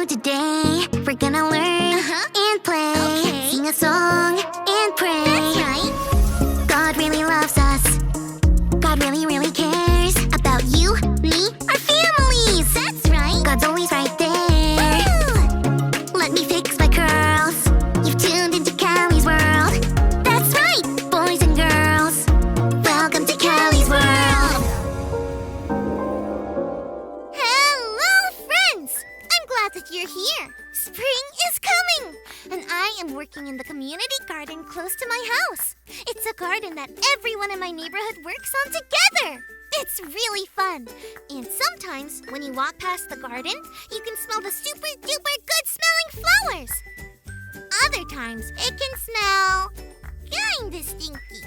today. We're gonna learn and play, sing a song and pray. That's right. God really loves us. God really, really cares about you, me, our families. That's right. God's always right there. Woo! Let me fix my curls. You've tuned into Callie's world. That's right, boys and girls. Welcome to Callie's world. Hello, friends. I'm glad that you're here. Spring is coming, and I am working in the community garden close to my house. It's a garden that everyone in my neighborhood works on together. It's really fun. And sometimes when you walk past the garden, you can smell the super duper good smelling flowers. Other times it can smell kinda stinky.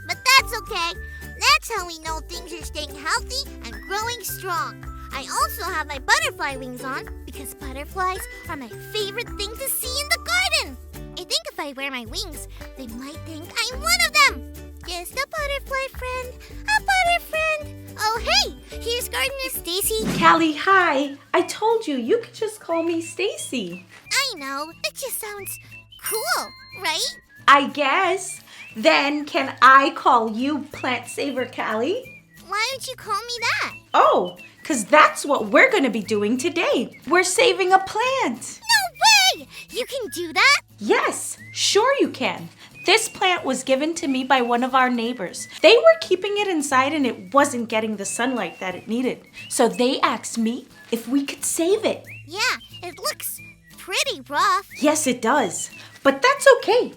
But that's okay. That's how we know things are staying healthy and growing strong. I also have my butterfly wings on because butterflies are my favorite thing to see in the garden. I think if I wear my wings, they might think I'm one of them. Just a butterfly friend, a butter friend. Oh, hey, here's Gardener Stacy. Callie, hi. I told you could just call me Stacy. I know, it just sounds cool, right? I guess. Then can I call you Plant Saver Callie? Why would you call me that? Oh, because that's what we're going to be doing today. We're saving a plant. No way! You can do that? Yes, sure you can. This plant was given to me by one of our neighbors. They were keeping it inside and it wasn't getting the sunlight that it needed. So they asked me if we could save it. Yeah, it looks pretty rough. Yes, it does. But that's okay.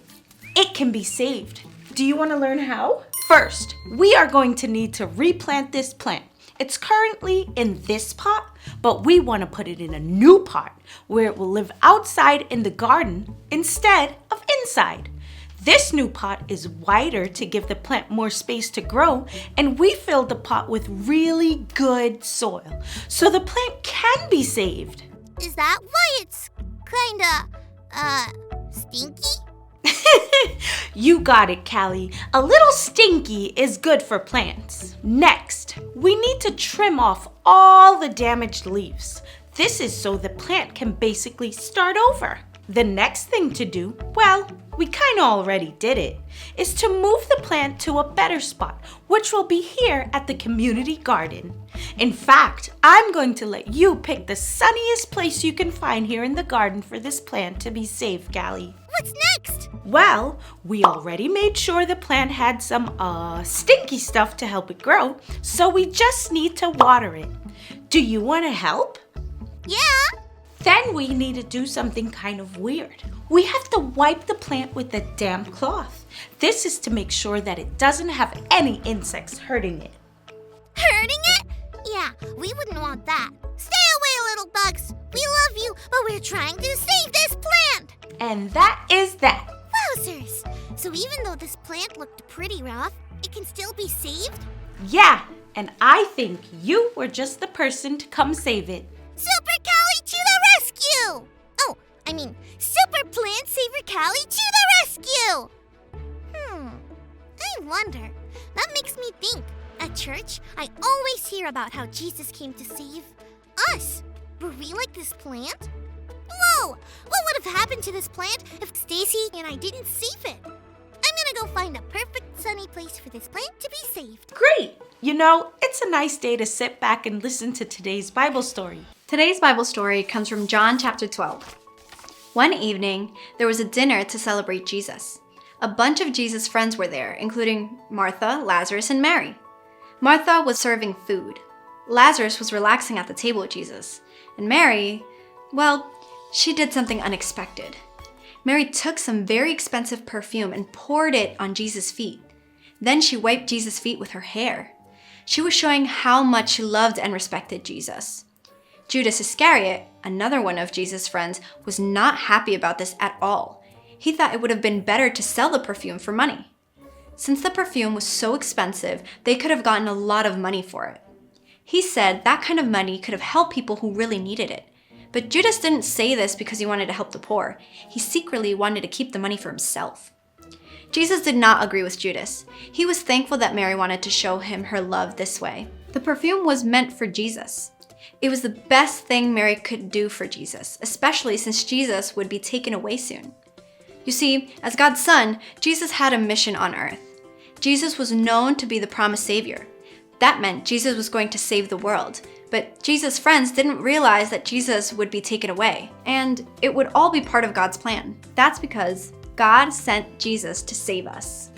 It can be saved. Do you want to learn how? First, we are going to need to replant this plant. It's currently in this pot, but we want to put it in a new pot where it will live outside in the garden instead of inside. This new pot is wider to give the plant more space to grow, and we filled the pot with really good soil, so the plant can be saved. Is that why it's stinky? You got it, Callie. A little stinky is good for plants. Next, we need to trim off all the damaged leaves. This is so the plant can basically start over. The next thing to do, well, we kind of already did it, is to move the plant to a better spot, which will be here at the community garden. In fact, I'm going to let you pick the sunniest place you can find here in the garden for this plant to be safe, Callie. What's next? Well, we already made sure the plant had some stinky stuff to help it grow, so we just need to water it. Do you want to help? Yeah. Then we need to do something kind of weird. We have to wipe the plant with a damp cloth. This is to make sure that it doesn't have any insects hurting it. Hurting it? Yeah, we wouldn't want that. Stay away, little bugs. We love you, but we're trying to save this plant. And that is that. Wowzers! So even though this plant looked pretty rough, it can still be saved? Yeah, and I think you were just the person to come save it. Super Callie to the rescue! Oh, I mean, Super Plant Saver Callie to the rescue! I wonder. That makes me think. At church, I always hear about how Jesus came to save us. Were we like this plant? Whoa! What would have happened to this plant if Stacy and I didn't save it? I'm gonna go find a perfect sunny place for this plant to be saved. Great! You know, it's a nice day to sit back and listen to today's Bible story. Today's Bible story comes from John chapter 12. One evening, there was a dinner to celebrate Jesus. A bunch of Jesus' friends were there, including Martha, Lazarus, and Mary. Martha was serving food. Lazarus was relaxing at the table with Jesus. And Mary, well, she did something unexpected. Mary took some very expensive perfume and poured it on Jesus' feet. Then she wiped Jesus' feet with her hair. She was showing how much she loved and respected Jesus. Judas Iscariot, another one of Jesus' friends, was not happy about this at all. He thought it would have been better to sell the perfume for money. Since the perfume was so expensive, they could have gotten a lot of money for it. He said that kind of money could have helped people who really needed it. But Judas didn't say this because he wanted to help the poor. He secretly wanted to keep the money for himself. Jesus did not agree with Judas. He was thankful that Mary wanted to show him her love this way. The perfume was meant for Jesus. It was the best thing Mary could do for Jesus, especially since Jesus would be taken away soon. You see, as God's son, Jesus had a mission on earth. Jesus was known to be the promised Savior. That meant Jesus was going to save the world. But Jesus' friends didn't realize that Jesus would be taken away, and it would all be part of God's plan. That's because God sent Jesus to save us.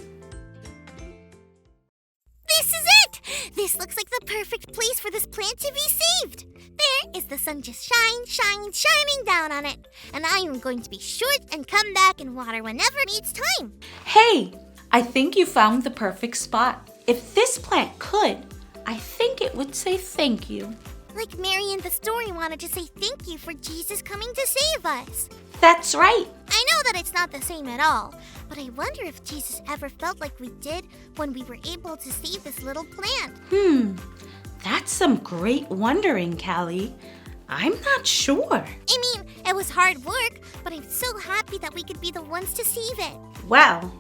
This is it! This looks like the perfect place for this plant to be saved. There is the sun just shining down on it. And I am going to be short and come back and water whenever it needs time. Hey, I think you found the perfect spot. If this plant could, I think it would say thank you. Like Mary in the story wanted to say thank you for Jesus coming to save us. That's right. I know that it's not the same at all, but I wonder if Jesus ever felt like we did when we were able to save this little plant. That's some great wondering, Callie. I'm not sure. I mean, it was hard work, but I'm so happy that we could be the ones to save it. Well,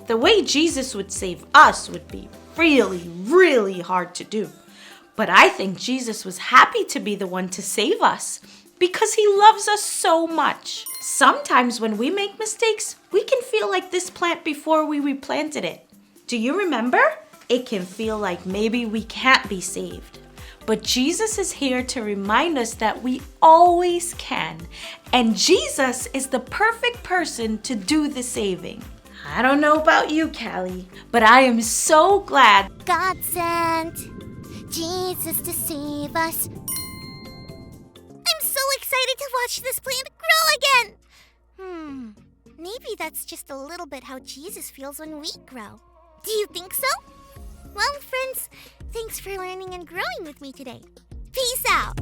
the way Jesus would save us would be really, really hard to do. But I think Jesus was happy to be the one to save us because he loves us so much. Sometimes when we make mistakes, we can feel like this plant before we replanted it. Do you remember? It can feel like maybe we can't be saved. But Jesus is here to remind us that we always can. And Jesus is the perfect person to do the saving. I don't know about you, Callie, but I am so glad God sent Jesus to save us. I'm so excited to watch this plant grow again. Maybe that's just a little bit how Jesus feels when we grow. Do you think so? Well, friends, thanks for learning and growing with me today. Peace out.